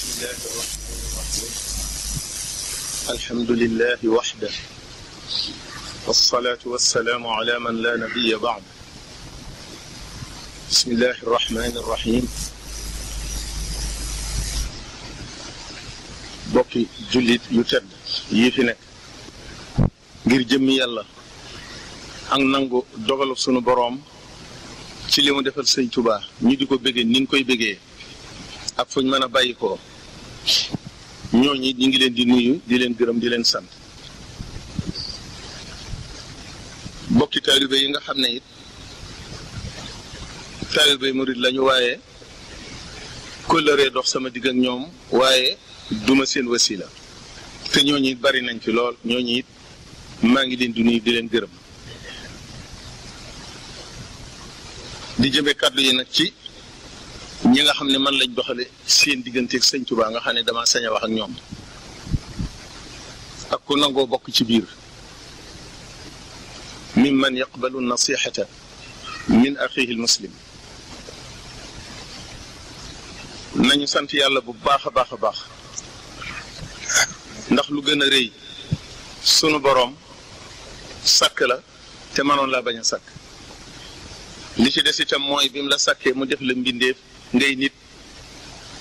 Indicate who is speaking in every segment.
Speaker 1: الله الرحمن الرحيم الحمد لله وحده والصلاة والسلام على من لا نبي بعد بسم الله الرحمن الرحيم bokki jullit yu tedd yii fi nekk ngir jëmmi yàlla ak nangu dogalu sunu boroom ci li mu defal sëñ Tuubaa ñu di ko bëggee ni ñu koy bëggee ak fuñ mën a bàyyi ko ñooñu ñu ngi leen di nuyu di leen gërëm di leen sant bokki taalibe yi nga xam ne it taalibe murid lañu waaye kóllëre dox sama digg ak ñoom waaye duma seen wasila te ñooñu it bari nañ fi lool ñooñu it maa ngi leen di nuyu di leen gërëm di jëme kàddu yi nag ci ñi nga xam ne man lañ doxale seen digganteeg sëñ Tuubaa nga xam ne dama sañ a wax ak ñoom ak ku nangoo bokk ci biir mimman yaqbalu nasihata min axihi al muslim nañu sant yàlla bu baax a baax a baax ndax lu gën a rëy sunu boroom sàkk la te mënoon laa bañ a sàkk li ci des itam mooy bi mu la sàkkee mu def la mbindeef ngay nit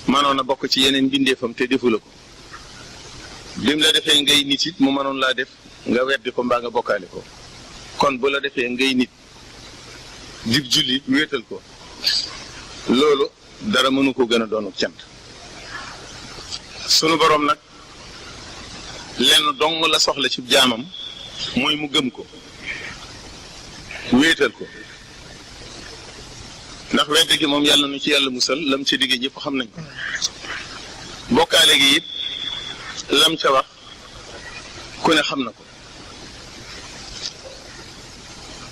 Speaker 1: mënoon a bokk ci yeneen mbindeefam te defu la ko bi mu la defee ngay nit it mu mënoon laa def nga weddi ko mbaa nga bokkaale ko kon bu la defee ngay nit dib jullit wéetal ko loolu dara mënu ko gën a doonu cant sunu boroom nag lenn dong la soxla ci jaamam mooy mu gëm ko wéetal ko ndax weddi gi moom yàlla nu ci yàlla musal lam ci digge ñëpp xam nañ ko bokkaale gi it lam ca wax ku ne xam na ko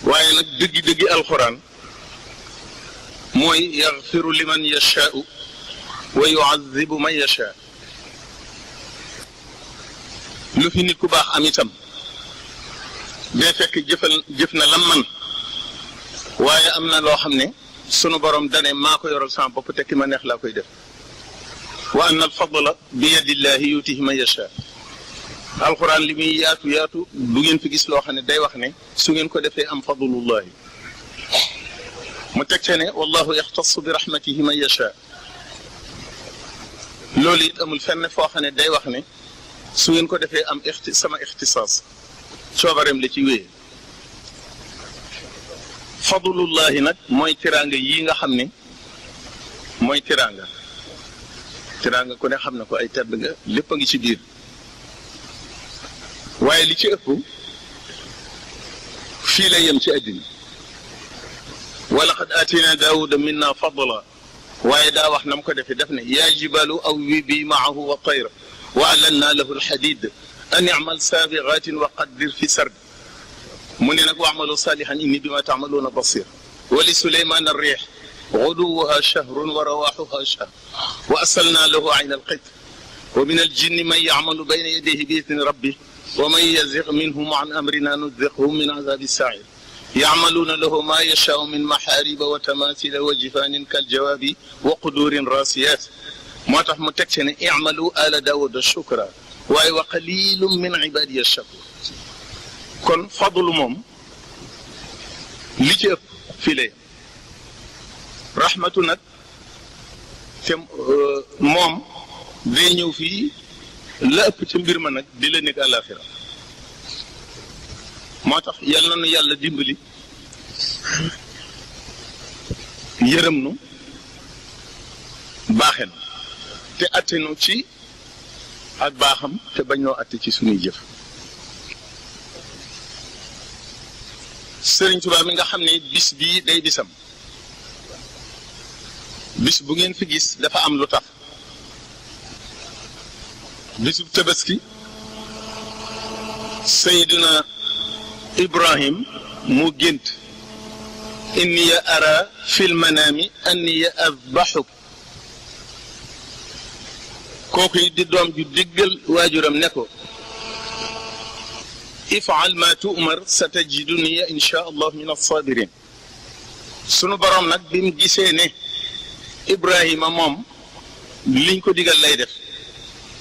Speaker 1: waaye nag dëggi alxuraan mooy yaxfiru liman yashaau wa yuazibu man yashaa lu fi nit ku baax am itam day fekk jëf na lam man waaye am na loo xam ne sunu borom dane maa ko yoral sama bopp tekki ma neex laa koy def wa anna al fadla bi yadillahi yutihi man yasha alquran li muy yaatu yaatu du ngeen fi gis loo xam ne day wax ne su ngeen ko defee am fadlullahi mu teg ce ne wallahu yaxtasu bi rahmatihi man yasha loolu it amul fenn foo xam ne day wax ne su ngeen ko defee am sama ixtisaas coobareem la ci wéyee fadlullahi nag mooy tiraanga yii nga xam ne mooy tiraanga ku ne xam na ko ay tedd nga lépp a ngi ci biir waaye li ci ëpp fii la yem ci àddina wa laqad aatina daawuda minna fadla waaye daa wax nam ko defee def ne yaa jibalu awwibi maahu wa tayra wa alanna lahu alxadid an imal saabigatin wa qaddir fi sard mu ne nag waamalu saalihan inni bima taamaluuna basir wa li suleymaan arriix guduwuha shahrun wa rawaaxuha shahr wa asalna lahu ayna alqitr wa min aljinni man yacmalu bayna yadayhi bi idni rabbih wa man yaziq minhum an amrina nudiqhu min azabi sair yacmaluuna lahu ma yashaau min maxaariba wa tamaasila wa jifaanin kaljawaabi wa quduurin raasiyaat moo tax mu teg ci ne icmalu ala daawuda shukra waaye wa qalilum min ibaadiya shakur kon fadlu moom li ci ëpp fii la rahmatu nag te moom day ñëw fii la ëpp ci mbir ma nag di la nekk àllaaxira moo tax yal na nu yàlla dimbali yërëm nu baaxe nu te atte nu ci ak baaxam te bañ noo atte ci suñuy jëf Sëriñ Tuubaa mi nga xam ne bis bii day bisam bis bu ngeen fi gis dafa am lu tax bisub tabaski Seydina Ibrahim mu gént inniya ara fil manaami anniya azbaxuk kooku di doom ju diggal waajuram ne ko ifal ma tu'mar satajiduni insha allah min as-sabirin sunu borom nag bi mu gisee ne Ibrahima moom liñ ko digal lay def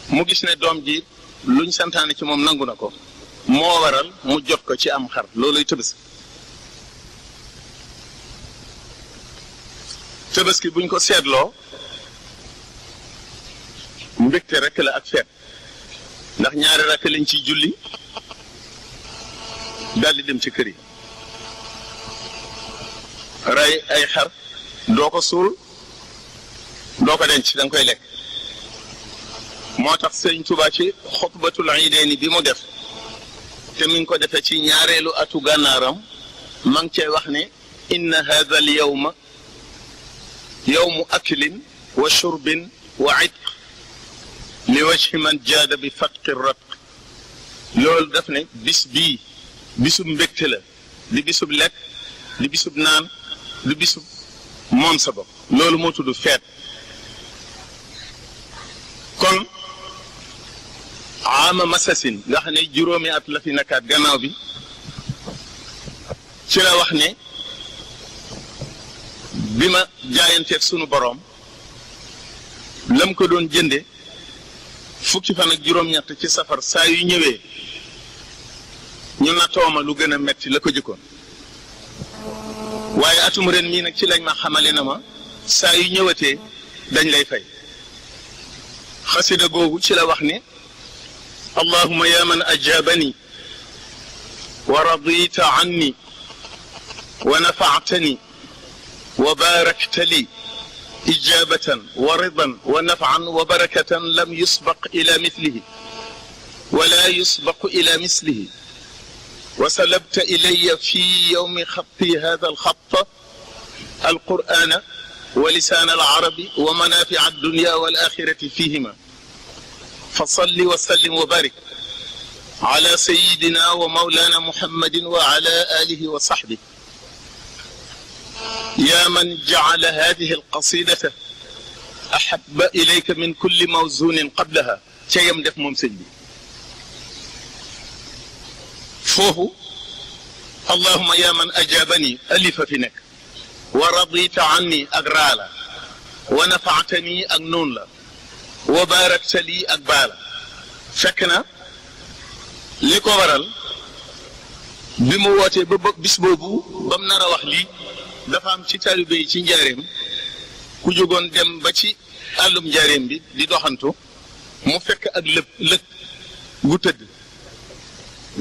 Speaker 1: mu gis ne doom ji luñ santaane ci moom nangu na ko moo waral mu jot ko ci am xar looluy Tabaski. Tabaski buñ ko seetloo mbégte rek la ak feet ndax ñaari rakk lañ ciy julli daal di dem ci kër yi rey ay xar doo ko suul doo ko denc da nga koy lekk. moo tax sëñ Tuubaa ci xutbatul iidayni bi mu def te mi ngi ko defee ci ñaareelu atu gànnaaram ma ngi cay wax ne inna haadha al yawma yawmu aklin wa shurbin wa itq li wajhi man jaada bi fatqi ratq loolu daf ne bis bii bisub mbégte la di bisub lekk di bisub naan di bisub moom sa bopp loolu moo tudd feet. kon ama masasin nga xam ne juróomi at la fi nekkaat gannaaw bi ci la wax ne bi ma jaayanteeg sunu boroom lam ko doon jënde fukki fan ak juróom-ñett ci safar saa yu ñëwee ñu nattooma lu gën a metti la ko jëkkoon waaye atum ren mii nag ci lañ ma xamale na ma saa yu ñëwatee dañ lay fay. xasida googu ci la wax ne allahuma ya man ajaabani wa radita anni wa nafaatani wa baarakta li ijaabatan wa ridan wa nafan wa barakatan lam yusbaq ila mithlihi wala yusbaq ila mislihi wa salabta ilaya fi yowmi xatti hada alxatta alqur'ana ولسان العرب ومنافع الدنيا والآخرة فيهما فصل وسلم وبارك على سيدنا ومولانا محمد وعلى آله وصحبه يا من جعل هذه القصيدة أحب إليك من كل موزون قبلها شيء دف ممسج فوه اللهم يا من أجابني ألف فينك wa radita anni ak raala wa nafaatani ak noonu la wa baarakta lii ak baala fekk na li ko waral bi mu wootee ba bis boobu ba mu nar a wax lii dafa am ci taalibe yi ci njaareem ku jógoon dem ba ci àllum njaareem bi di doxantu mu fekk ak lëg gu tëdd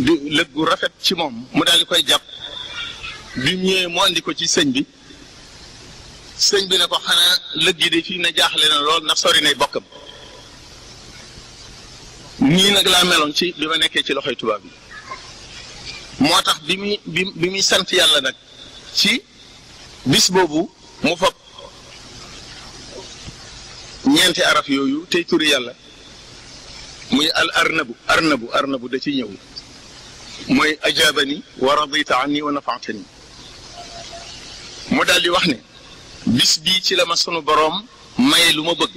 Speaker 1: di lëg gu rafet ci moom mu daal di koy jàpp bi mu ñëwee mu andi ko ci sëñ bi sëñ bi ne ko xanaa lëg gi de fii ne jaaxle na lool ndax sori nay bokkam nii nag laa meloon ci bi ma nekkee ci loxoy tubaab bi moo tax bi muy sant yàlla nag ci bis boobu mu fab ñeenti araf yooyu tey turi yàlla muy al arnabu da ci ñëw mooy ajaabani wa radita anni wa nafaatani mu daal di wax ne bis bii ci la ma sunu boroom maye lu ma bëgg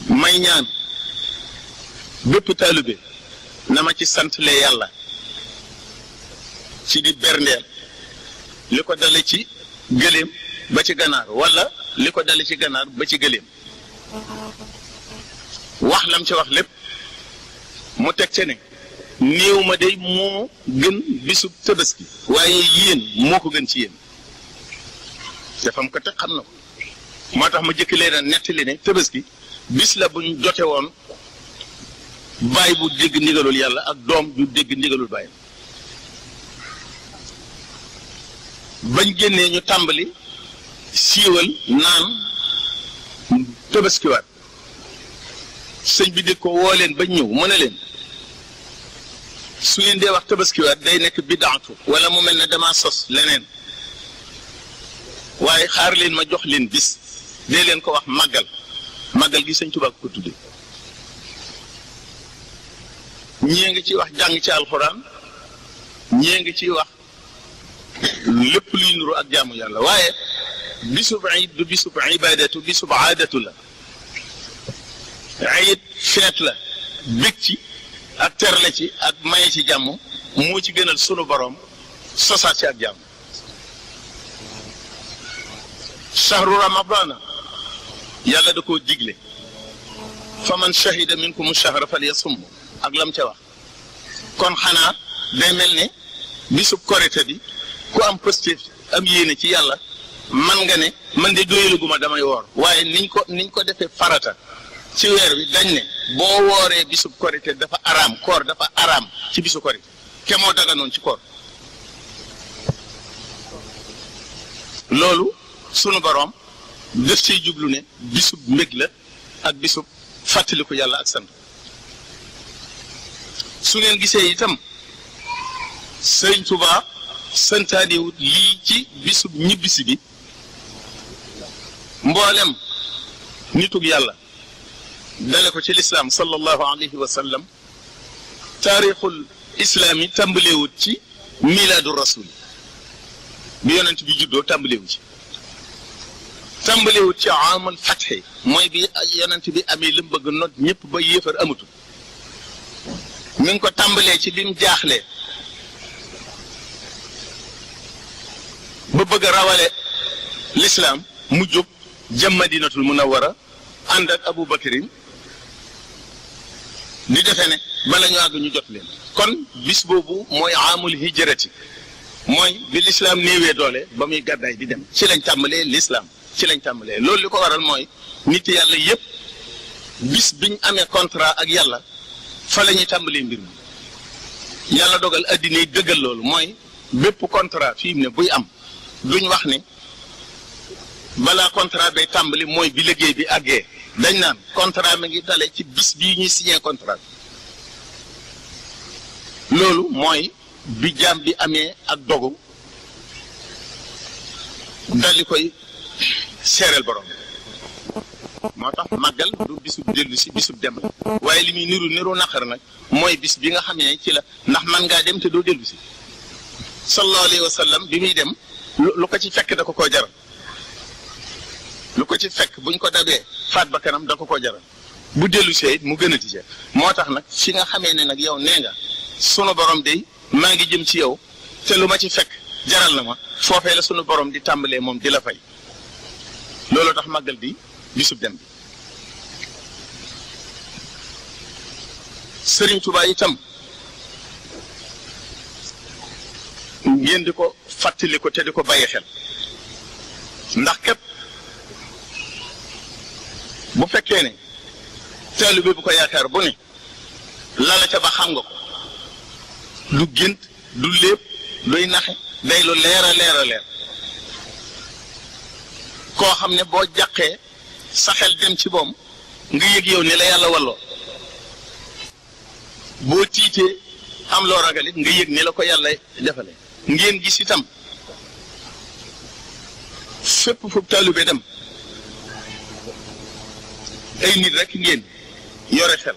Speaker 1: may ñaan bépp taalibe na ma ci santle yàlla ci di berndeel li ko dale ci gëléem ba ci ganaar wala li ko dale ci ganaar ba ci gëléem wax lam ci wax lépp mu teg ca ne néew ma day moo gën bisub Tabaski waaye yéen moo ko gën ci yéen dafam ko teg xam na ko moo tax ma jëkk leen a nettali ne Tabaski bis la buñ jote woon baay bu dégg ndigalul yàlla ak doom ju dégg ndigalul baay bañ génnee ñu tàmbali siiwal naan Tabaskiwaat sëñ bi dégg ko woo leen bañ ñëw mu ne leen su ngeen dee wax Tabaskiwaat day nekk bidaatu wala mu mel ne dama sos leneen waaye xaar leen ma jox leen bis dee leen ko wax màggal gi sëñ Tuubaa ko tudde ñii ngi ciy wax jàng ci alxuraan ñii ngi ciy wax lépp luy nuru ak jaamu yàlla waaye bisub iid du bisub ibaadatu bisub aadatu la iid feet la bég ci ak terle ci ak maye ci jàmm moo ci gënal sunu borom sosaat ci ak jàmm shahru ramadana yàlla da koo digle fa man shahida minkum shahra falyasum ak lam ca wax kon xanaa day mel ne bisub korite bi ku am positif am yéene ci yàlla man nga ne man de doyaluguma damay woor waaye niñ ko defee farata ci weer wi dañ ne boo wooree bisub korite dafa araam koor dafa araam ci bisu korite ke moo daganoon ci koor loolu sunu boroom def ciy jublu ne bisub mbég la ak bisub fàttaliku yàlla ak sant su ngeen gisee itam Sëriñ Tuubaa santaaniwut lii ci bisub ñibbisi bi mboolem nitug yàlla dale ko ci lislaam sallallahu alayhi wa sallam taarixul islaam yi tàmbaleewut ci milaadu rasul bi yonent bi juddoo tàmbalewu ci aamul fatxe mooy bi yonent bi amee li mu bëgg not ñëpp ba yéefar amatul mi ngi ko tàmbalee ci bi mu jaaxlee ba bëgg a rawale lislaam mu jóg jëm Madinatul Munawwara ànd ak Abu Bakrin di defe ne bala ñu àgg ñu jot leen kon bis boobu mooy aamul hijrati mooy bi lislaam néewee doole ba muy gàddaay di dem ci lañ tàmbalee lislaam ci lañ tàmbalee loolu li ko waral mooy nit yàlla yépp bis biñ amee contrat ak yàlla fa la ñuy tàmbalee mbir mi yàlla dogal addina yi dëggal loolu mooy bépp contrat fii mu ne buy am duñ wax ne balaa contrat bay tàmbali mooy bi liggéey bi àggee dañ naan contrat mi ngi dale ci bis bii ñuy signé contrat loolu mooy bi jaam bi amee ak dogu daldi koy seereel borom moo tax màggal du bisub dellu si bisub dem la waaye li muy niru naqar nag mooy bis bi nga xamee ci la ndax man ngaa dem te doo dellu si sallallahu alayhi wa sallam bi muy dem lu ko ci fekk da ko koo jaral lu ko ci fekk buñ ko dabee faat ba kanam da ko koo jaral bu dellu see mu gën a tijjee moo tax nag fi nga xamee ne nag yow nee nga sunu borom de maa ngi jëm ci yow te lu ma ci fekk jaral na ma foofee la sunu borom di tàmbalee moom di la fay loolu tax màggal di bisub dem bi Sëriñ Tuubaa itam ngeen di ko fàttali ko te di ko bàyyi xel ndax képp bu fekkee ne taalibe bu ko yaakaar bu ne lala ca ba xam nga ko du gént du lépp luy naxe day lu leer a leer koo xam ne boo jàqee sa xel dem ci boom nga yëg yow ni la yàlla walloo boo tiitee am loo ragalit nga yëg ni la ko yàlla defale ngeen gis itam fépp fu taalibe dem ay nit rek ngeen yore xel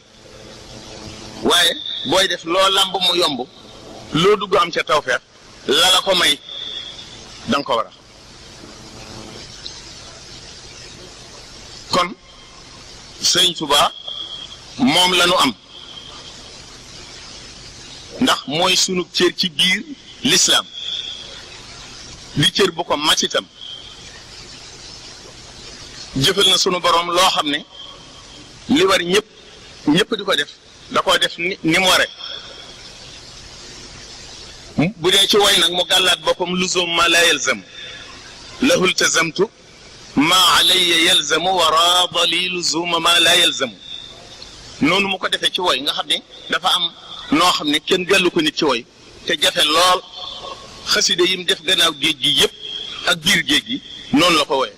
Speaker 1: waaye booy def loo làmb mu yomb loo dugg am ca tawfeex la la ko may danga ko war a kon Sëriñ Tuubaa moom la nu am ndax mooy sunu cër ci biir lislaam di cër bu ko màcc itam jëfal na sunu borom loo xam ne li war ñëpp di ko def da koo def ni mu ware bu dee ci woy nag mu gàllaat boppam luzum ma la yalzam lahul tazamtu ma alayya yalzamu wa raada li luzuma ma la yalzamu noonu mu ko defee ci woy nga xam ne dafa am noo xam ne kenn gàllu ko nit ci woy te jafe lool xaside yi mu def gannaaw géej gi yëpp ak biir géej gi noonu la ko woye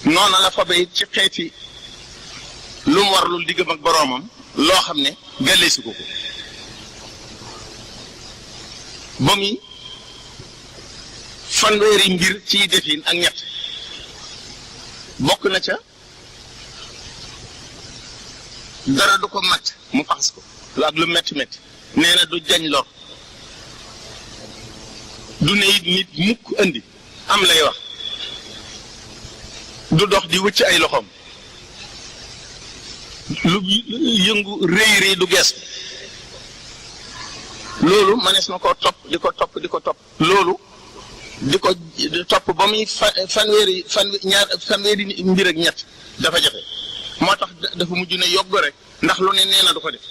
Speaker 1: noona la fa bay ci xeeti lu mu warlul diggam ak boroomam loo xam ne gàlleesi ko ba muy fanweeri mbir ciy defin ak ñett bokk na ca dara du ko mat mu faxas ko lu ak lu metti nee na du jañ lor du ne it nit mukk andi am lay wax du dox di wëcc ay loxoom lu yëngu rëy du gees loolu manees na koo topp di ko topp loolu di ko topp ba muy fanweeri mbir ak ñett dafa jafe moo tax dafa mujj ne yogg rek ndax lu ne nee na du ko def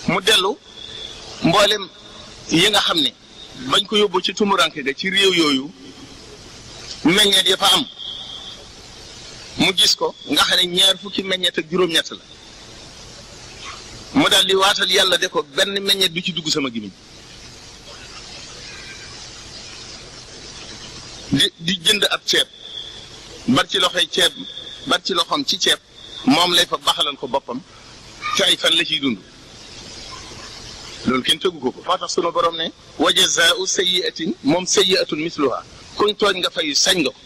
Speaker 1: mu dellu mboolem yi nga xam ne bañ ko yóbbu ci tumuranke ga ci réew yooyu meññeet ya fa am mu gis ko nga xam ne 2 fukki meññeet ak juróom-ñett la mu daal di waatal yàlla de ko benn meññeet du ci dugg sama gimiñ di jënd ab ceeb bar ci loxoy ceeb bar ci loxoom ci ceeb moom lay fa baxalal ko boppam ci ay fan la ciy dund loolu kenn tëggu ko moo tax sunu borom ne wa jazaa'u sayyi'atin moom sayyi'atun misluha kuñ tooñ nga fayu sañ nga ko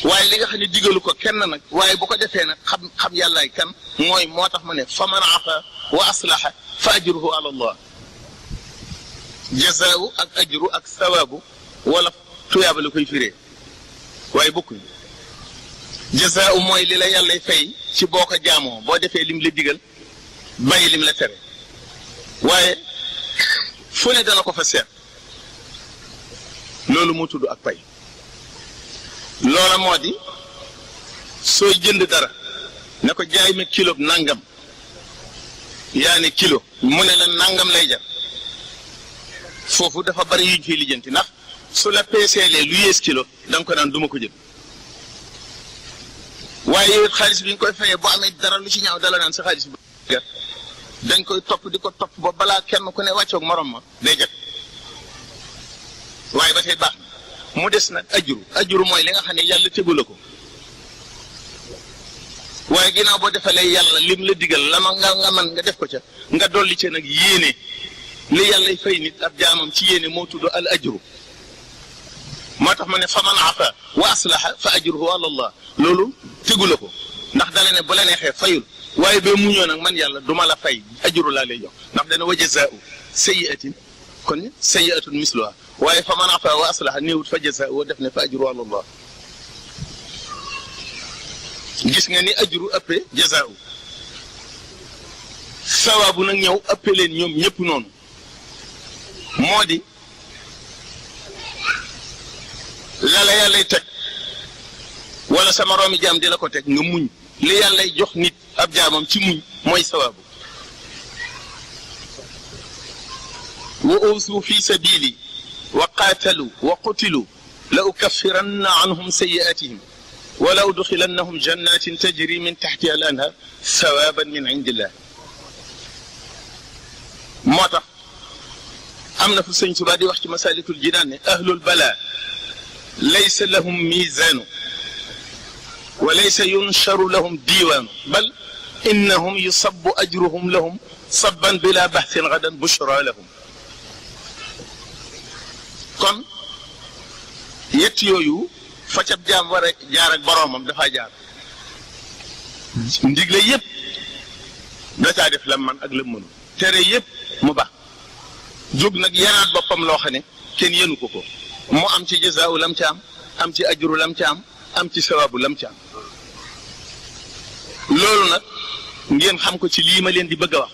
Speaker 1: waaye li nga xam ne digalu ko kenn nag waaye bu ko defee nag xam yàllaay kan mooy moo tax mu ne fa man afa wa aslaha fa ajruhu ala allah jazaa'u ak ajru ak sawaabu wala tuyaaba la koy firee waaye bokkuñ jazaa'u mooy li la yàllay fay ci boo ko jaamoo boo defee lim la digal bàyyi lim la tere waaye fu ne dana ko fa seet loolu moo tudd ak pay loola moo di sooy jënd dara ne ko jaay ma kilo nangam yaa ne kilo mu ne la nangam lay jar foofu dafa bari yuñ fiy lijjanti ndax su la peeseelee lu yées kilo da nga ko naan duma ko jël waaye yow it xaalis bi nga koy fayee boo amee dara lu ci ñaaw dala naan sa xaalis bi dañ koy topp di ko topp ba balaa kenn ku ne wàccoog morom ma day jot waaye ba tey baax na mu des nag ajuru mooy li nga xam ne yàlla tegu la ko waaye ginnaaw boo defalee yàlla lim la digal la ma nga man nga def ko ca nga dolli ca nag yéene li yàlla fay nit ab jaamam ci yéene moo tudd al ajru moo tax ma ne fa man afa wa aslaha fa ajruhu ala allah loolu tegu la ko ndax dala ne bu la neexee fayul waaye ba muñoo nag man yàlla duma la fay ajru laa lay jox ndax dana wa jazaa'u sayyi'atin kon sayyi'atun misluha waaye fa man afa wa aslaha néewut fa jazaa'u def ne fa ajru ala allah gis nga ni ajru ëppee jazaa'u sawaabu nag ñëw ëppee leen ñoom ñëpp noonu moo di la yàllay teg wala sama roomi jaam di la ko teg nga muñ li yàllay jox nit ab jaamam ci muñ mooy sawaabu wa uusu fi sabili wa qaatalu wa qutilu la ukaffiranna anhum sayyi'atihim wa la udxilannahum jannatin tajri min taxtiha al anhar sawaban min indillah moo tax am na fu sëñ Tuubaa di wax ci masalikul jinaan ne ahlul bala laysa lahum miizaanu wa laysa yunsharu lahum diiwaanu bal innahum yusabbu ajruhum lahum sabban bila baxtin gadan bushra lahum kon yett yooyu fa cab jaam war a jaar ak boroomam dafaa jaar ndigle yëpp da caa def lam man ak lam mënu tere yëpp mu baax jóg nag yaraat boppam loo xam ne kenn yenu ko ko mu am ci jazaawu lam ci am ci ajru lam ci am ci sawaabu lam ci am loolu nag ngeen xam ko ci lii ma leen di bëgg a wax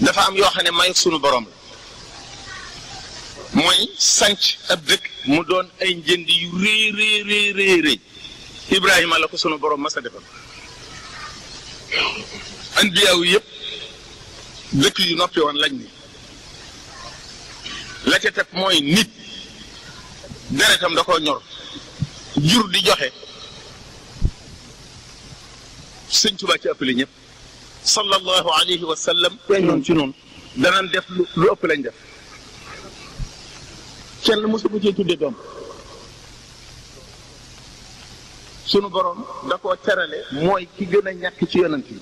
Speaker 1: dafa am yoo xam ne may sunu borom la mooy sanc ab dëkk mu doon ay njënd yu rëy Ibrahima la ko sunu borom mas a defal anbiyaaw yëpp dëkk yu noppi woon lañ ni la ca teg mooy nit deretam da koo ñor jur di joxe sëñ Tuubaa ci ëppale ñëpp sallallahu alayhi wa sallam noonu ci noonu danañ def lu ëpp lañ def kenn mosu ko cee tudde doom sunu borom da koo terale mooy ki gën a ñàkk ci yonent yi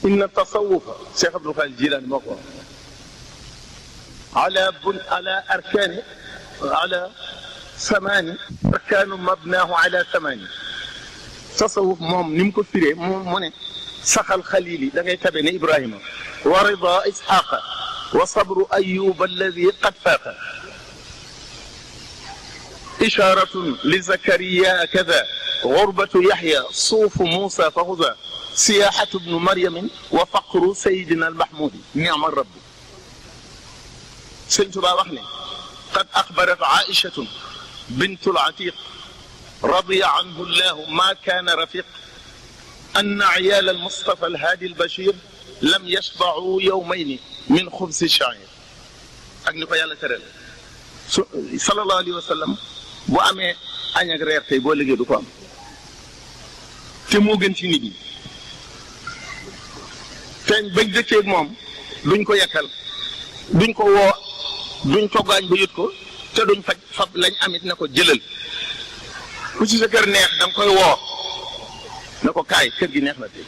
Speaker 1: inna tasawufa Cheikh Abdul Xaadir Jilaani moo ko wax ala arkaani ala samaani arkaanu mabnaahu ala samaani tasawuf moom ni mu ko firee mu ne saxal xalili da ngay tabe ne Ibrahima wa rida isxaqa wa sabru ayuba alladi qad faaqa isharatun li zakariya kada gurbatu yaxya suufu muusa fa xuza siyaahatu bnu maryamin wa faqru sayidina almahmudi niama rabbi. sëñ Tuubaa wax ne qad axbarat aïchatun bintu latiq radiya anhu llahu ma kaana rafiq anna ciyaal almustafa alhaadi albashir lam yashbacuu yowmayni min xubsi shaciir. ak ni ko yàlla tëral su sallallahu alayhi wa sallam bu amee añ ak reer tey boo liggéey du ko am te moo gën ci nit ñi te bañ dëkkeeg moom duñ ko yekkal duñ ko woo duñ ko gaañ ba yët ko te duñ fab lañ amit ne ko jëlal ku ci sa kër neex da nga koy woo ne ko kaay kër gi neex na tey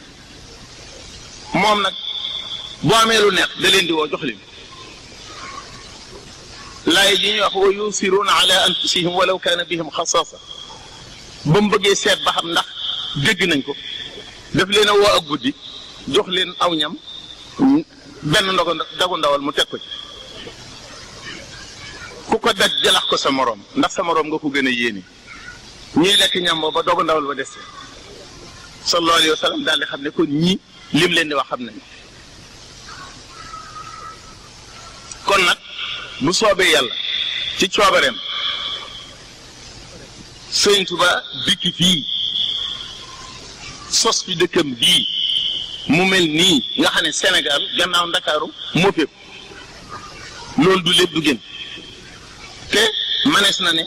Speaker 1: moom nag boo amee lu neex da leen di woo jox leen laay ji ñuy wax wa yusiruuna ala anfusihim walaw kaana bihim xasaasa ba mu bëggee seet ba xam ndax dégg nañ ko daf leen a woo ak guddi jox leen aw ñam benn dagu ndawal mu teg ko ci ku ko daj jalax ko sa moroom ndax sa moroom nga ko gën a yéene ñuy lekk ñam ba dogu ndawal ba des sallallahu alayhi wa sallam daal di xam ne kon ñii lim leen di wax xam nañ kon nag bu soobee yàlla ci coobareem sëñ Tuba dikk fii sos fi dëkkam bii mu mel nii nga xam ne Sénégal gannaaw Ndakaaru moo fépp loolu du lépp du gën te manees na ne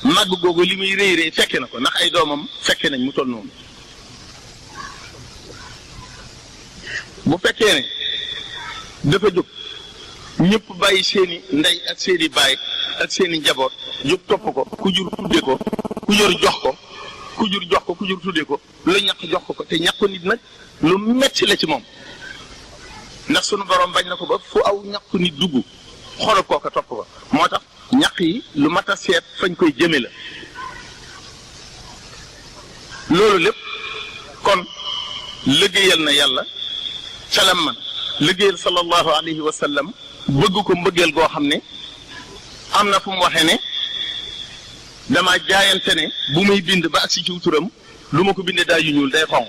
Speaker 1: màgg googu li muy rëy rëy fekke na ko ndax ay doomam fekke nañ mu toll noonu bu fekkee ne dafa jóg ñëpp bàyyi seeni ndey ak seeni baay ak seeni njaboot jóg topp ko ku jur tudde ko ku jur jox ko ku jur jox ko ku jur tudde ko lu ñàkk jox ko te ñàkk nit nag lu metti la ci moom ndax sunu borom bañ na ko ba fu aw ñàkk nit dugg xoolal kooka topp ko moo tax ñàkk yi lu mat a seet fañ koy jëme la loolu lépp kon liggéeyal na yàlla calam man liggéeyal sallallahu alayhi wa sallam bëgg ko mbëggeel goo xam ne am na fu mu waxee ne dama jaayante ne bu muy bind ba agsi ci turam lu ma ko bindee daa yu ñuul day xonq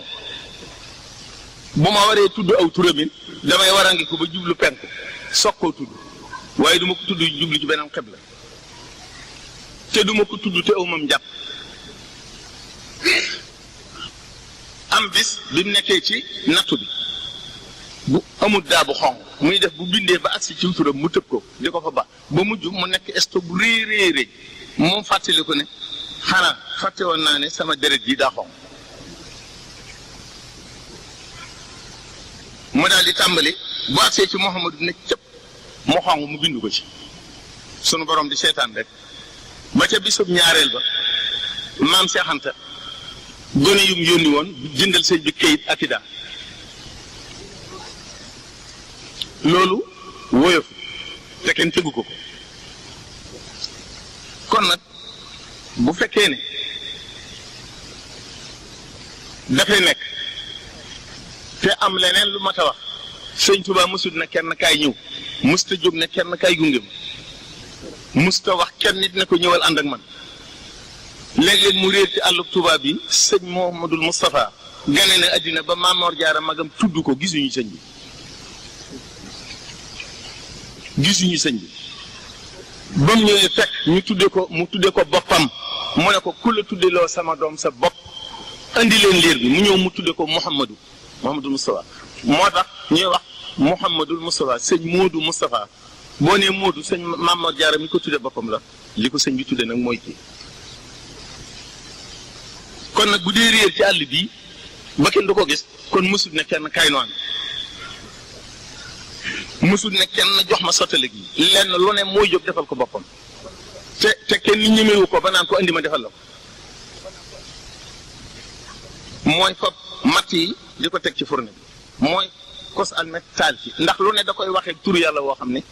Speaker 1: bu ma waree tudd aw turamit damay warangi ko ba jublu penku soog koo tudd waaye du ma ko tudd jublu ci beneen xibla te du ma ko tudd te aw mam jàpp am bis bi mu nekkee ci nattu bi bu amul daa bu xonq muy def bu bindee ba agsi ci turam mu tëb ko di ko fa ba mujj mu nekk stock bu rëy moom fàttali ko ne xanaa fàtte woon naa ne sama deret ji daa xonq mu daal di tàmbali bu agsee ci Muhammadu ne cëpp mu xonq mu bind ko ci sunu borom di seetaan rek ba ca bisub ñaareel ba maam Seex Anta gone yum yónni woon jëndal sëñ bi kayit ak i daa loolu woyofu te kenn tegu ko kon nag bu fekkee ne dafay nekk te am leneen lu mat a wax sëñ Tuubaa mësut na kenn kaay ñëw mësta jóg ne kenn kaay gunge ma mësta wax kenn nit ne ko ñëwal ànd ak man léeg-léeg mu réer ci àllub Tuubaa bi sëñ Muhammadul Moustapha gane na àddina ba Maamoor Jaara magam tudd ko gisuñu sëñ bi ba mu ñëwee fekk ñu tudde ko boppam mu ne ko ku la tudde loo sama doom sa bopp andi leen liir bi mu ñëw mu tudde ko Muhammadul Moustapha moo tax ñuy wax Muhammadul Moustapha sëñ Moodu Moustapha boo nee Moodu sëñ Maamoor Jaara mi ko tudde boppam la li ko sëñ bi tudde nag mooy kii kon nag bu dee réer ci àll bii ba kenn du ko gis kon mësul ne kenn kay noonu mësul ne kenn jox ma sottale gi lenn lu ne mooy jóg defal ko boppam te kenn ni ñemewu ko ba naan ko andi ma defal la ko mooy fab matt yi di ko teg ci fourne bi mooy kos almet taal ci ndax lu ne da koy waxee turu yàlla woo xam ne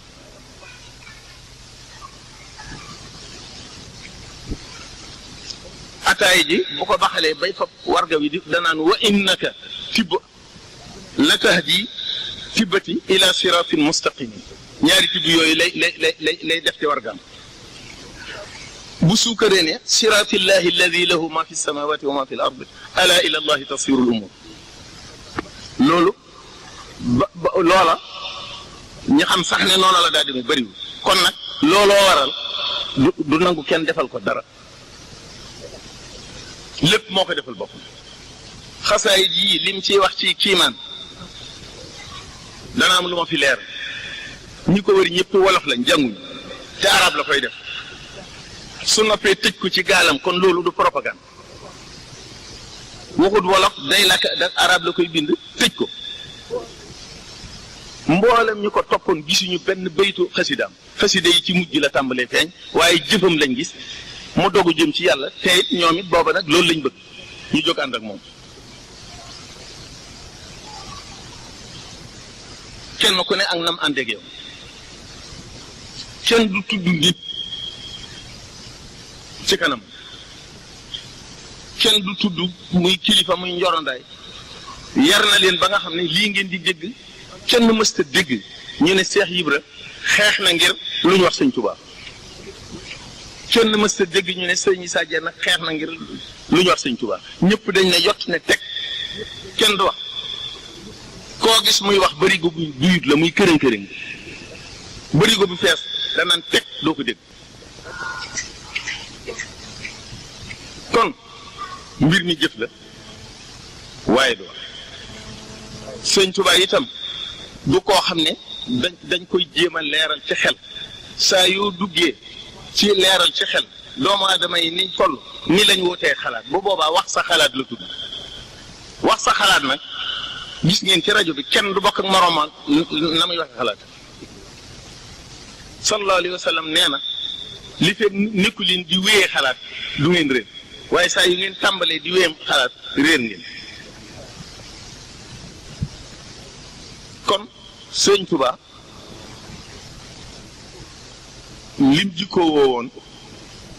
Speaker 1: ataay ji bu ko baxalee bay fab warga wi di danaan wa innaka tibb la tahdi tibbati ila siratin mustaqim ñaari tibb yooyu lay def ci wargaam bu suukaree ne siratillahi alladi lahu ma fi samawati wa ma fi l ard ala ila allahi tasiru l umur loolu ba loola ñi xam sax ne noonu la daal di bëriwul kon nag looloo waral du nangu kenn defal ko dara lépp moo ko defal boppam xasaayid yi lim ciy wax ci kiimaan dana am lu ma fi leer ñi ko wër ñëpp wolof lañ jànguñ te arab la koy def su noppee tëj ko ci gaalam kon loolu du propagande waxut wolof day lakk da arab la koy bind tëj ko mboolem ñu ko toppoon gisuñu benn baytu xasidaam xasida yi ci mujj la tàmbalee feeñ waaye jëfam lañ gis mu dogu jëm ci yàlla te it ñoom it booba nag loolu lañ bëgg ñu jóg ànd ak moom kenn ku ne ak nam àndeeg yow kenn du tudd nit ci kanam kenn du tudd muy kilifa muy njorondaay yar na leen ba nga xam ne lii ngeen di dégg kenn mësta dégg ñu ne Seex Ibra xeex na ngir lu ñu wax sëñ Tuubaa kenn mësta dégg ñu ne sëñ Issa Diène nag xeex na ngir lu ñu wax sëñ Tuubaa ñëpp dañ ne yott ne teg kenn du wax koo gis muy wax bërigo bu duyut la muy këriñ-këriñ bërigo bu fees danaan teg doo ko dégg kon mbir mi jëf la waaye du wax sëñ Tuubaa itam du koo xam ne dañ koy jéem a leeral ci xel saa yoo duggee ci leeral ci xel doomu aadama yi niñ toll ni lañ wutee xalaat bu boobaa wax sa xalaat la tudd wax sa xalaat nag gis ngeen ci rajo bi kenn du bokk ak moroomam na muy waxe xalaat sallallahu alayhi wa sallam nee na li fekk nekku leen di wéyee xalaat du ngeen réer waaye saa yu ngeen tàmbalee di wéyee xalaat réer ngeen kon sëñ Tuubaa lim jikkoo woo woon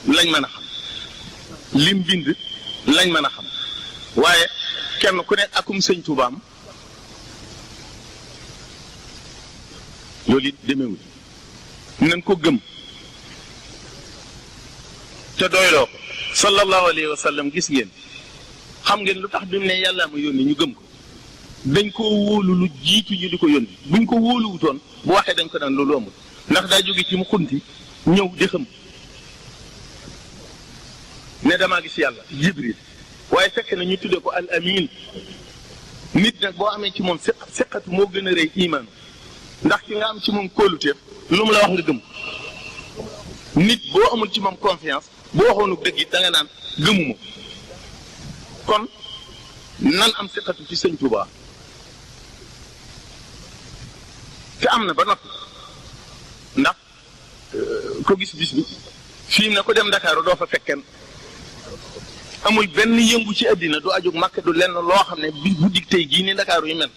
Speaker 1: lañ mën a xam lim bind lañ mën a xam waaye kenn ku ne akum sëñ Tuubaam loolu it demewul nañ ko gëm te doyloo ko sallallahu alayhi wa sallam gis ngeen xam ngeen lu tax bi mu ne yàllaa ma yónni ñu gëm ko dañ koo wóolu lu jiitu ñu di ko yónni buñ ko wóoluwutoon bu waxee dañ ko daan loolu amul ndax daa jóge ci mu xunti ñëw di xam ne damaa gis yàlla jibril waaye fekk na ñu tuddee ko al amin nit nag boo amee ci moom siqatu moo gën a rëy imaanu ndax ki nga am ci moom kóoluteef lu mu la wax nga gëm nit boo amul ci moom confiance boo waxoonu dëgg it da nga naan gëmuma kon nan am siqatu ci sëñ Tuubaa te am na ba noppi ndax ko gis bis bi fii mu ne ko dem Ndakaaru doo fa fekkeen amul benn yëngu ci àddina du ajug Makka du lenn loo xam ne bi guddi tey gii ni Ndakaaru yi mel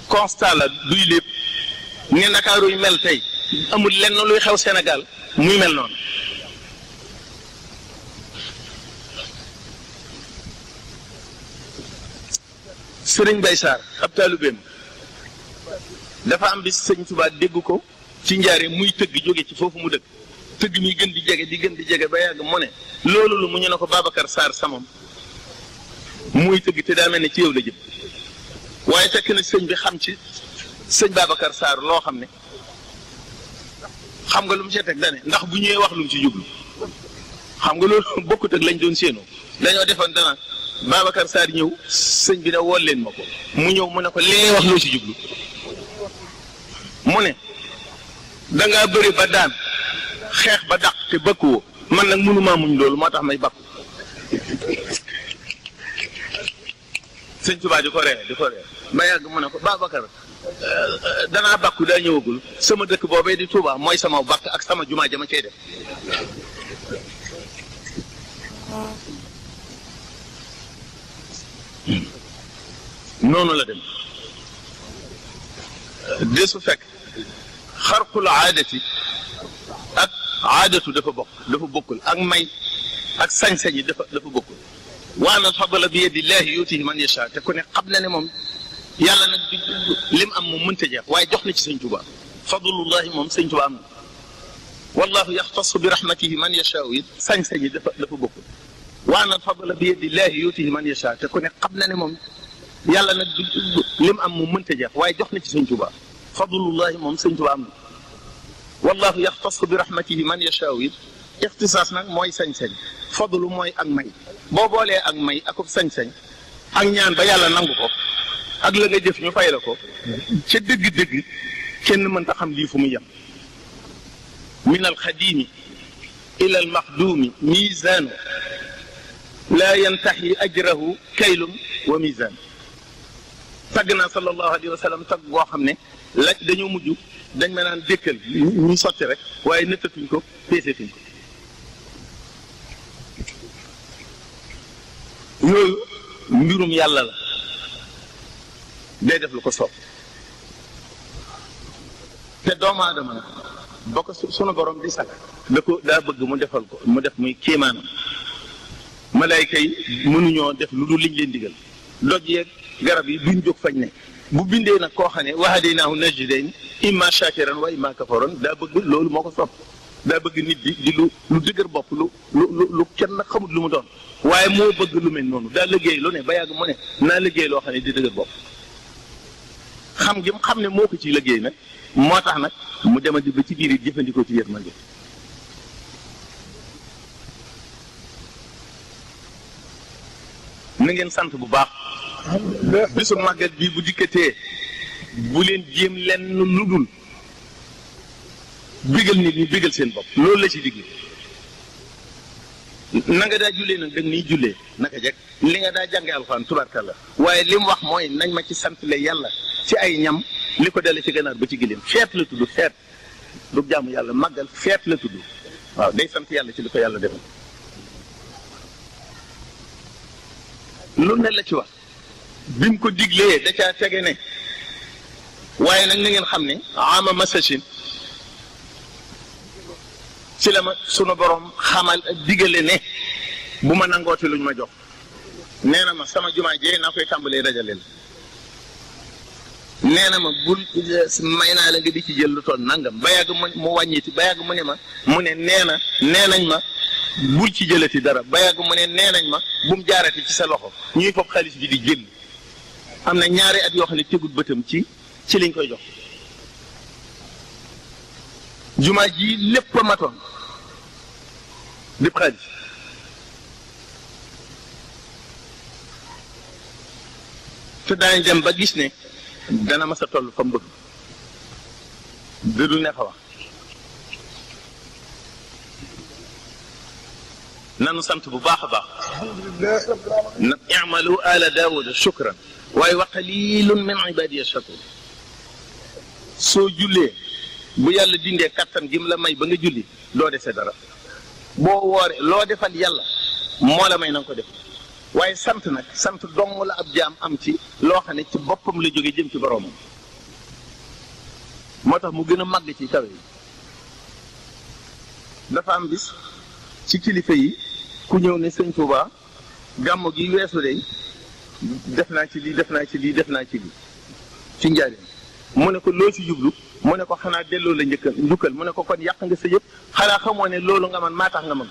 Speaker 1: constat la duy lépp ni Ndakaaru yi mel tey amul lenn luy xew Sénégal muy mel noonu Sëriñ Bay Saar ab taalibeem dafa am bis sëñ Tuubaa dégg ko ci njaare muy tëgg jóge ci foofu mu dëkk tëgg mi gën di jege ba yàgg mu ne loolu lu mu ñu ne ko Babacar Sarr samam muy tëgg te daa mel ne ci yow la jëm waaye fekk na sëñ bi xam ci sëñ Babacar Sarr loo xam ne xam nga lu mu see teg dane ndax bu ñëwee wax lu mu ci jublu xam nga loolu bokkut ak lañ doon séenoo dañoo defoon dana Babacar Sarr ñëw sëñ bi ne wool leen ma ko mu ñëw mu ne ko lee wax loo ci jublu mu ne dangaa bëri ba daan xeex ba dàq te bakkuwoo man nag mënumaa muñ loolu moo tax may bakku sëñ Tuubaa di ko ree ba yàgg mu ne ko Babacar danaa bakku daa ñëwagul sama dëkk boobee di Tuubaa mooy sama bakk ak sama jumaa jama cey def noonu la dem desu fekk xarqul aadati ak aadatu dafa bokkul ak may ak sañ-sañ yi dafa bokkul wa anna al-fadla bi yadillahi yutihi man yasha te ku ne xam na ne moom yàlla nag lim am moom mënta jeex waaye jox na ci sëñ Tuubaa fadlullahi moom sëñ Tuubaa am na wallahu yaxtasu bi rahmatihi man yasha it sañ-sañ yi dafa bokkul wa anna al-fadla bi yadillahi yutihi man yasha te ku ne xam na ne moom yàlla nag lim am mu mënta jeex waaye jox na ci sëñ Tuubaa fadlullahi moom sëñ Tuubaa am na wallahu yaxtasu bi rahmatihi man yashaa it ixtisaas nag mooy sañ-sañ fadlu mooy ak may boo boolee ak may akub sañ-sañ ak ñaan ba yàlla nangu ko ak la nga jëf ñu fay la ko ca dëgg-dëgg kenn mënta xam lii fu mu yem min alxadimi ila almaxduumi misaanu laa yantaxi ajrahu kaylum wa misaan tagg naa sallallahu alayhi wa sallam tagg boo xam ne la dañoo mujj dañ ma naan dékkal ñuy sotti rek waaye nëttatuñ ko peesetuñ ko yooyu mbirum yàlla la day def lu ko soob te doomu aadama na ba ko sunu borom di sàkk daa bëgg mu defal ko mu def muy kéemaanam malayka yi mënuñoo def lu dul liñ leen digal doj yeeg garab yi duñ jóg fañ ne bu bindee nag koo xam ne wa hadaynaahu najdayn imma shakiran wa imma kafuran daa bëgg loolu moo ko sopp daa bëgg nit di lu dëgër bopp lu kenn xamut lu mu doon waaye moo bëgg lu mel noonu daa liggéey lu ne ba yàgg mu ne naa liggéey loo xam ne di dëgër bopp xam gi mu xam ne moo ko ci liggéey nag moo tax nag mu demandi ba ci biir it jëfandikoo ci yërmande na ngeen sant bu baax bisu màggal bii bu dikkatee bu leen jéem lenn lu dul bégal nit ñi bégal seen bopp loolu la ci digle na nga daa jullee nag dag niy jullee naka jekk li nga daa jànge alxuraan tubaarkalla waaye li mu wax mooy nañ ma ci santle yàlla ci ay ñam li ko dale ci ganaar ba ci giléem feet la tudd feet du jaamu yàlla màggal feet la tudd waaw day sant yàlla ci li ko yàlla defal lu ne la ci wax bi mu ko diglee da caa tege ne waaye nag na ngeen xam ne ama masachin ci la ma sunu borom xamal digale ne bu ma nangooti luñ ma jox nee na ma sama jumaa jee naa koy tàmbalee dajaleel nee na ma bul may naa la nga di ci jël lu toll nangam ba yàgg mu wàññiti ba yàgg mu ne ma mu ne nee nañ ma bul ci jëlati dara ba yàgg mu ne nee nañ ma bu mu jaarati ci sa loxo ñuy foog xaalis bi di jël am na ñaari at yoo xam ne tegut bëtam ci liñ koy jox jumaa ji lépp a matoon lépp xaalis te daañu dem ba gis ne dana mas a toll fa mu bëgg dëdul neex a wax nanu sant bu baax a baax na i'malu ala daawuda shukran waaye wa qalilun min ibadiya shakur soo jullee bu yàlla dindee kattan gi mu la may ba nga julli doo dese dara boo wooree loo defal yàlla moo la may na nga ko def waaye sant nag sant dong la ab jaam am ci loo xam ne ci boppam la jóge jëm ci boroomam moo tax mu gën a màgg ci kawe yi dafa am bis ci kilifa yi ku ñëw ne sëñ Touba gàmmu gi weesu de def naa ci lii def naa ci lii def naa ci lii ci njariñ mu ne ko loo ci jublu mu ne ko xanaa delloo la njukkal mu ne ko kon yàq nga sa yëpp xanaa xamoo ne loolu nga man maa tax nga mën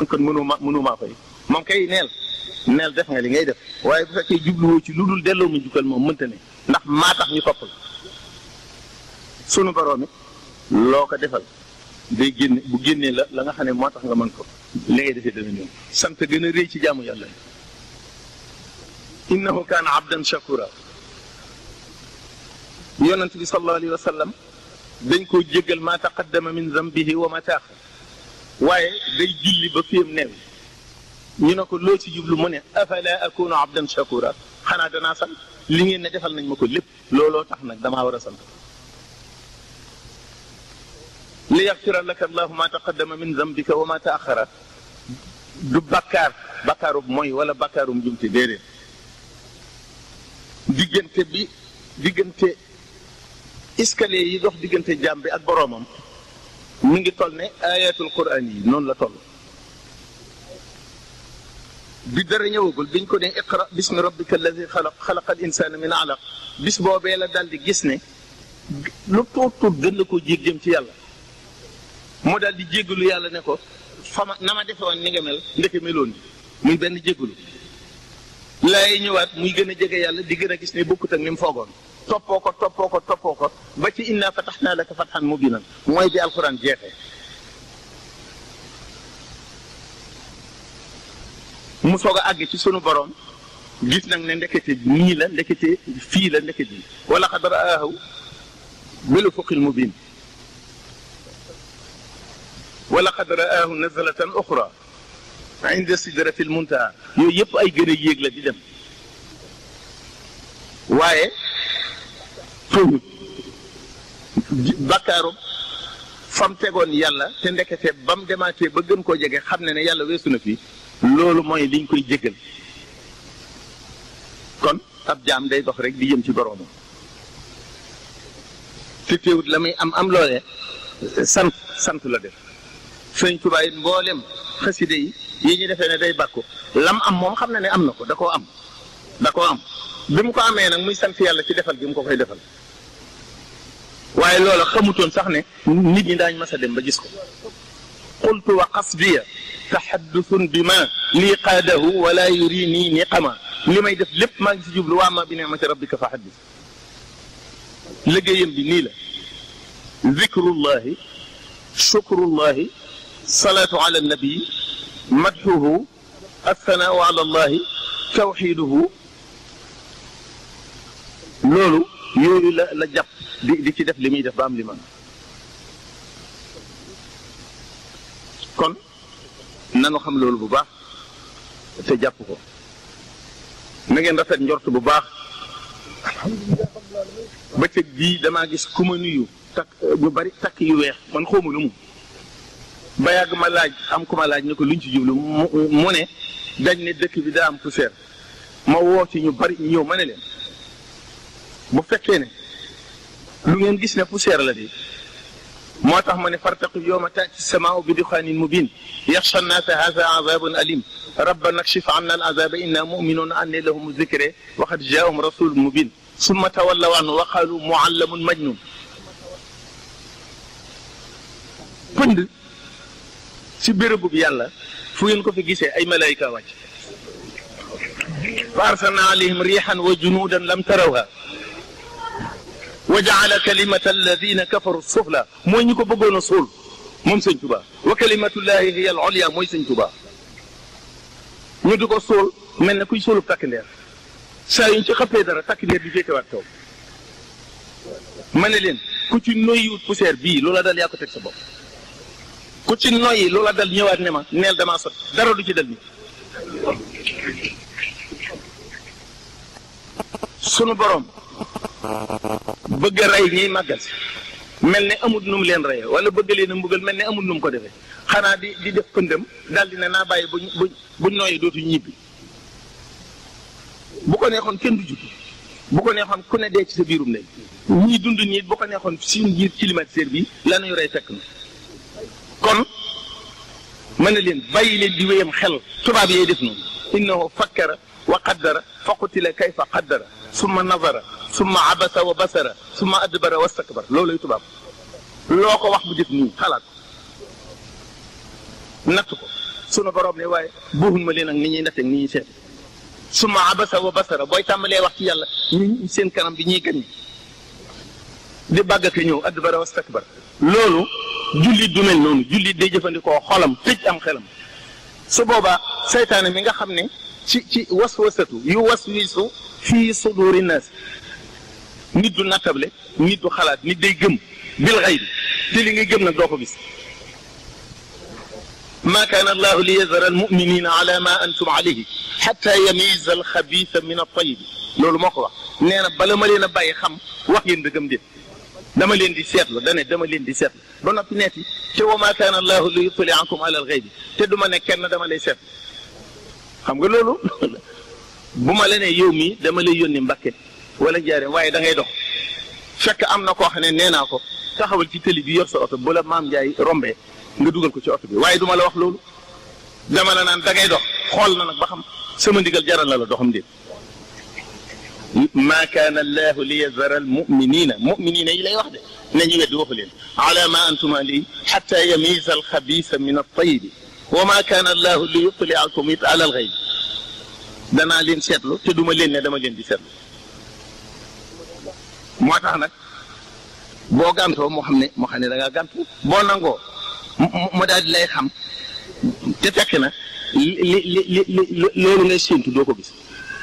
Speaker 1: kon mënu maa fay moom kay neel def nga li ngay def waaye bu fekkee jubluwoo ci lu dul delloo mu njukkal moom mënta ne ndax maa tax ñu topp la sunu borom it loo ko defal day génne bu génnee la nga xam ne moo tax nga mën ko li ngay defee dana ñëw sant gën a rëy ci jaamu yàlla innahu kaana abdan shakura yonent bi sallallahu alayhi wa sallam dañ koo jéggal ma taqaddama min zambihi wa ma taaxar waaye day julli ba fiyam neew ñu ne ko loo ci jublu mu ne afala akunu abdan shakura xanaa danaa sant li ngeen ne defal nañ ma ko lépp looloo tax nag damaa war a sant li yaxfira laka allahu ma taqaddama min zambika wa ma taaxara du bakkaarum mooy wala bakkaarum jumte déedéet diggante escalier yi dox diggante jaam bi ak boroomam mi ngi toll ne ayatul quran yi noonu la toll bi dara ñëwagul biñ ko ne iqra bismi rabbika alladi xalaq xalaqal insana min alaq bis boobee la daal di gis ne lu tuut gën la ko jéeg jëm ci yàlla mu daal di jéggalu yàlla ne ko na ma defe woon ni nga mel ndeke meloon bi muy benn jéggalu laay ñëwaat muy gën a jege yàlla di gën a gis ne bokkut ak ni mu foogoon toppoo ko ba ci inna fatahnaa laka fathan mubiinan mooy bi alxuraan jeexee mu soog a àgg ci sunu borom gis nag ne ndekete nii la ndekete fii la ndekete yi wala qad ra'aahu bil ufuqil mubiin wala qad ra'aahu nazlatan uxraa inda sidratil muntaha yooyu yëpp ay gën a yéeg la di dem waaye tuubut bakkaaru fam tegoon yàlla te ndekete bam demaatee ba gën koo jege xam ne yàlla weesu na fi loolu mooy liñ koy jéggal kon ab jaam day dox rek di jëm ci boroomam te teewut la muy am loolee sant la def sëñ Tuubaa it mboolem xaside yi ñu defee ne day bàkku lam am moom xam na ne am na ko da koo am bi mu ko amee nag muy sant yàlla ci defal gi mu ko koy defal waaye loola xamutoon sax ne nit ñi daañ mas a dem ba gis ko qultu wa qasdiya taxaddusun bi ma lii qaadahu wala yuri nii niqama li may def lépp maa ngi si jublu waa ma bi ni'mati rabbika fa haddis liggéeyam bi nii la zikrullahi shukrullahi salaatu ala nabi madhuhu assanau ala allahi tawxiduhu loolu yooyu la jàpp di ci def li muy def ba am li man kon nanu xam loolu bu baax te jàpp ko na ngeen rafet njort bu baax bëccëg bii damaa gis ku ma nuyu takk ñu bari takk yu weex man xawma lu mu ba yàgg ma laaj am ku ma laaj ne ko luñ ci jublu mu ne dañ ne dëkk bi daa am poussière ma woo ci ñu bari ñu ñëw ma ne leen bu fekkee ne lu ngeen gis ne poussière la di moo tax ma ne fartaqib yawma taati samaau bi duxaanin mubin yaxsha nnaasa haza azabun alim rabbana kshif anna al azaba inna muminuuna anne lahum zikre wa qad jaahum rasulun mubin summa tawallaw anhu wa qaalu muallamun majnun pënd ci bérébu bi yàlla fu ngeen ko fi gisee ay malayka wàcc fa arsalna alayhim riixan wa junuudan lam tarawha wa jaala kalimata alladina kafaru sufla mooy ñi ko bëggoon a suul moom sëñ Tuba wa kalimatullahi hiya al ulya mooy sëñ Tuba ñu di ko suul mel ne kuy suulub takk ndeer saa yuñ ci xëppee dara takk ndeer di féetewaat kaw ma ne leen ku ci noyyiwut poussière bii loola dal yaa ko teg sa bopp ku ci noyyi loola dal ñëwaat ne ma neel damaa sot dara du ci dal nit sunu borom bëgg a rey ñiy màggal si mel ne amul nu mu leen reyee wala bëgg leen a mbugal mel ne amul nu mu ko defee xanaa di def pëndam daal di ne naa bàyyi buñ nooyi dootuñ ñibbi bu ko neexoon kenn du juddu bu ko neexoon ku ne dee ci sa biirum ne ñii dund nii bu ko neexoon suñu biir climatiseur bi la ñuy rey fekk na kon mën na leen bàyyi leen di wéyam xel tubaab yee def noonu innahu fakkara wa qaddara fa qutila kayfa qaddara summa nazara summa abasa wa basara summa adbara wastakbar loolu lay tubaab loo ko wax bu def nii xalaat natt ko sunu borom ne waaye buuxun ma leen ak ni ñuy natt ak ni ñuy seet summa abasa wa basara booy tàmbalee wax ci yàlla ñi seen kanam bi ñuy gën di bàggate ñëw adbara wastakbar loolu jullit du mel noonu jullit day jëfandikoo xolam tëj am xelam su boobaa seytaane mi nga xam ne ci waswasatu yu waswisu fii suduri naas nit du nattable nit du xalaat nit day gëm bil xaybi te li ngay gëm nag doo ko gis ma kaana allahu li yazara almuminina ala ma antum alayhi xatta yamiza alxabisa min altayibi loolu moo ko wax nee na bala ma leen a bàyyi xam wax yéen dëggam déet dama leen di seetlu dama leen di seetlu ba noppi neeti te wa ma kaana allahu li yutliakum ala alxaybi te du ma ne kenn dama lay seetlu xam nga loolu bu ma la nee yow mii dama lay yónni Mbàkke wala Njaaréem waaye da ngay dox fekk am na koo xam ne nee naa ko taxawal ci tëli bi yor sa oto bu la maam Njaay rombee nga dugal ko ci oto bi waaye duma la wax loolu dama la naan da ngay dox xool na nag ba xam sama ndigal jaral na la doxam déet ma kaana allahu li yazara almuminina muminina yi lay wax de nañu weddi waxu leen ala ma antum alayhi xatta yamiza alxabisa min altayibi wa ma kaana allahu li yutliakum it ala alxayb danaa leen seetlu te duma leen ne dama leen di seetlu moo tax nag boo gàntoo moo xam ne da ngaa gàntu boo nangoo mu daal di lay xam te fekk na loolu ngay séentu doo ko gis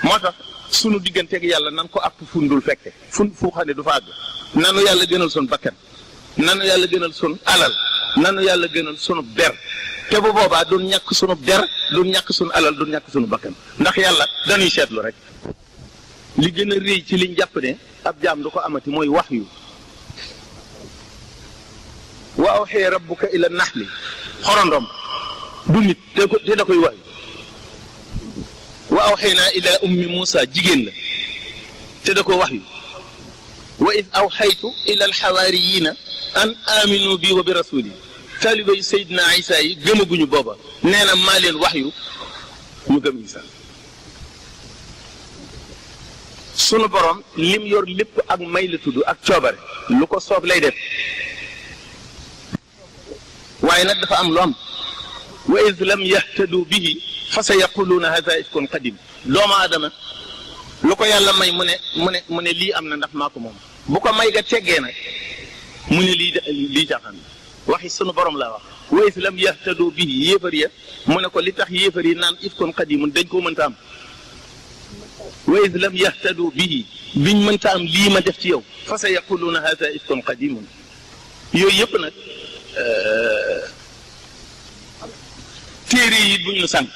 Speaker 1: moo tax sunu digganteeg yàlla nan ko àpp fundul fekke fu xam ne du fa àgg nanu yàlla gënal sun bakkan nanu yàlla gënal sun alal nanu yàlla gënal sunu der te bu boobaa du ñàkk sunu der du ñàkk sunu alal du ñàkk sunu bakkan ndax yàlla dañuy seetlu rek li gën a rëy ci liñ jàpp ne ab jaam du ko amati mooy wax yu wa awxee rabbuka ila naxli xorondom du nit te da koy wax wa awxeynaa ila ummi Muusa jigéen la te da ko wax yu wa id awxaytu ila alxawaariyina an aminu bi wa bi rasuli taaliba yu Seydina Isa yi gëmaguñu booba nee na maa leen wax yu ñu gëm Isa sunu borom lim yor lépp ak may la tudd ak coobare lu ko soob lay def waaye nag dafa am lu am wa id lam yahtadu bihi fa sa yaquluuna hada ifkun qadim doomu aadama lu ko yàlla may mu ne lii am na ndax maa ko moom bu ko may ga teggee nag mu ne lii jaaxaan waxi sunu borom laa wax wa id lam yahtadu bihi yéefar ya mu ne ko li tax yéefar yi naan ifkun qadimun dañ koo mënta am wa id lam yahtadu bihi biñ mënta am lii ma def ci yow fa sa yaquluuna hada ifkun qadimun yooyu yëpp nag téere yi buñ la sànq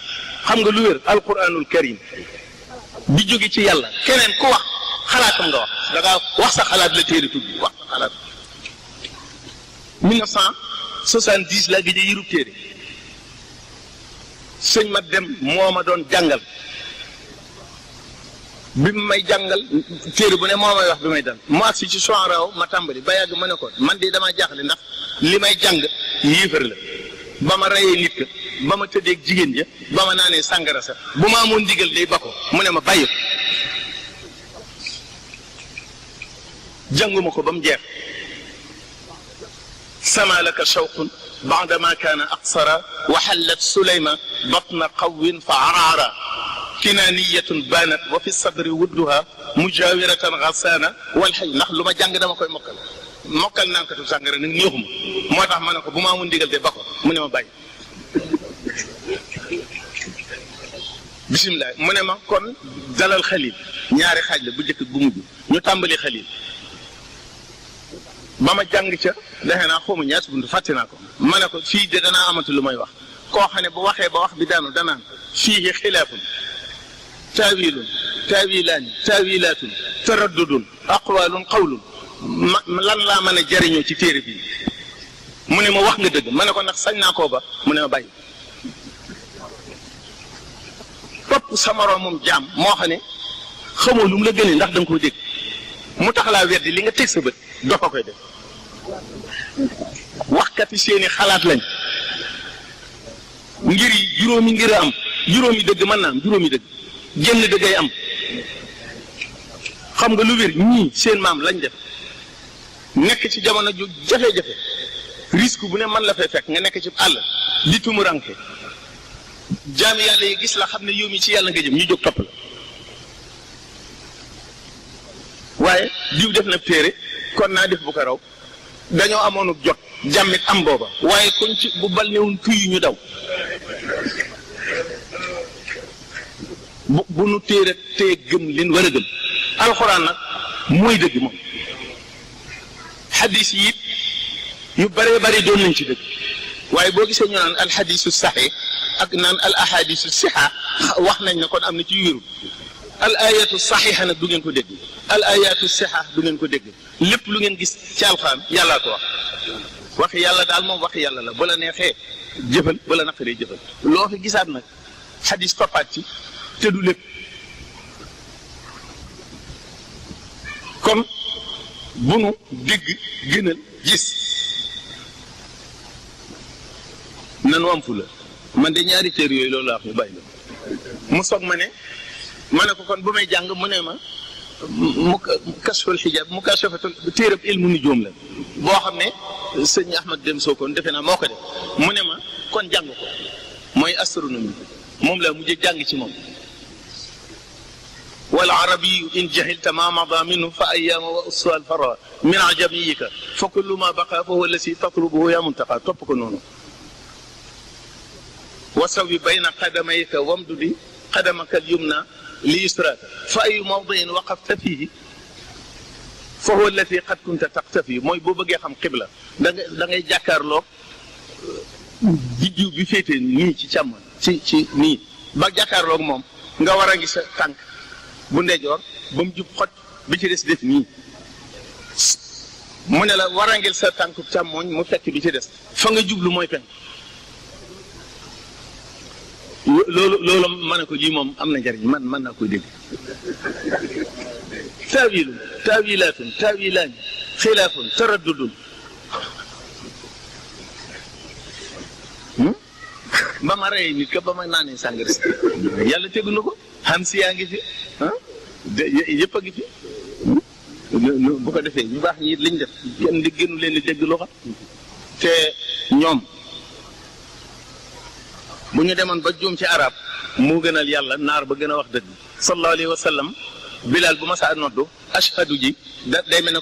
Speaker 1: xam nga lu wér alquranul karim di jóge ci yàlla keneen ku wax xalaatam nga wax da ngaa wax sa xalaat la téere tudd wax sa xalaat 1970 laa gëj a yërub téere sëñ ma dem moo ma doon jàngal bi may jàngal téere bu ne moo may wax bi may dal mu agsi ci soiraaw ma tàmbali ba yàgg ma ne ko man de damaa jaaxle ndax li may jàng yéefar la ba ma reyee nit ka ba ma tëddeeg jigéen ja ba ma naanee sàngara sa bu ma amoon ndigal day ba ko mu ne ma bàyyi ko jànguma ko ba mu jeex sama laka shawqun baadama kaana aqsara wa xallat suleyma batna qawwin fa araara kinaaniyatun baanat wa fi sadri wudduha mujawiratan gasaana wal xëy ndax lu ma jàng dama koy mokkal naankatu sàngara nag neexuma moo tax ma ne ko bu ma amoon ndigal de ba ko mu ne ma bàyyi bisimilah mu ne ma kon dalal xalil ñaari xaaj la bu njëkk bu mujj ñu tàmbali xalil ba ma jàng ca defe naa xawma ñaata buntu fàtte naa ko ma ne ko fii de danaa amatu lu may wax koo xam ne bu waxee ba wax bi daanu danaan fii xilaafun taawilun taawilaani taawilaatun taraddudun aqwalun qawlun lan laa mën a jariñoo ci téere bi mu ne ma wax nga dëgg ma ne ko ndax sañ naa koo ba mu ne ma bàyyi topp sa moroomum jaam moo xam ne xamoo lu mu la gënee ndax da nga koo dégg mu tax laa weddi li nga teg sa bët doo ko koy def waxkat yi seeni xalaat lañ ngir yi juróomi ngir a am juróomi dëgg mën naa am juróomi dëgg génn dëggay am xam nga lu wér ñii seen maam lañ def nekk ci jamono ju jafe-jafe risque bu ne man la fay fekk nga nekk ci àll di tumuranke jaami yàlla yi gis la xam ne yow mi ci yàlla nga jëm ñu jóg topp la waaye diw def na téere kon naa def bu ko raw dañoo amoon jot jàmmit am booba waaye kon ci bu bal newun kuy ñu daw bu nu téere tee gëm leen war a gëm alxuraan nag mooy dëgg moom xadis yi it yu bëree bëri doon nañ ci dëgg waaye boo gisee ñu naan alxadisu saxi ak naan al ahadisu sixa wax nañ ne kon am na ci wérul al ayatu saxixa nag du ngeen ko dégg al ayatu sixa du ngeen ko dégg lépp lu ngeen gis ci alxuraan yàllaa ko wax waxi yàlla daal moom waxi yàlla la bu la neexee jëfal bu la naqaree jëfal loo fi gisaat nag xadis toppaat ci te du lépp kon bu nu dégg gënal gis nanu am fu la man de ñaari téere yooyu loolu laa wax mu bàyyi la mu soog ma ne ko kon bu may jàng mu ne ma mu kashful xijaab mu kashafatul téereb ilmu nujuum la boo xam ne sëñ Ahmad Dem Sokone defe naa moo ko def mu ne ma kon jàng ko mooy astronomie moom laa mujjee jàng ci moom wal arabiyu in jahilta ma mada minhu fa ayyaama wa ussu al fara min ajamiyika fa kullu ma baqa fa huwa allasi tatlubuhu ya muntaqa topp ko noonu wasawi bayna qadamayka wamdudi qadamaka al yumna li yusraka fa ayu mawdiin waqafta fihi fa huwa allati qad kunta taqtafi mooy boo bëggee xam xibla da ngay jàkkaarloog biddiw bi féetee nii ci càmmoñ ci nii ba jàkkaarloog moom nga war a gis sa tànk bu ndeyjoor ba mu jub xoj bi ci des def nii mu ne la war a ngil sa tànk càmmoñ mu fekk bi ci des fa nga jublu mooy penk loolu ma ne ko ji moom am na njariñ man mën naa koy dégg taawilu taawilaatun taawilaani xilaafun taraddudun ba ma rey nit ka ba ma naanee sàngara si yàlla tegu na ko xam si yaa ngi fi yëpp a ngi fi bu ko defee ñu baax ñi liñ def kenn di gënu leen di dégg loo xam te ñoom bu ñu demoon ba juum ci arab moo gënal yàlla naar ba gën a wax dëgg sallallahu alayhi wa sallam bilal bu ma saa noddu ashhadu ji day mel ne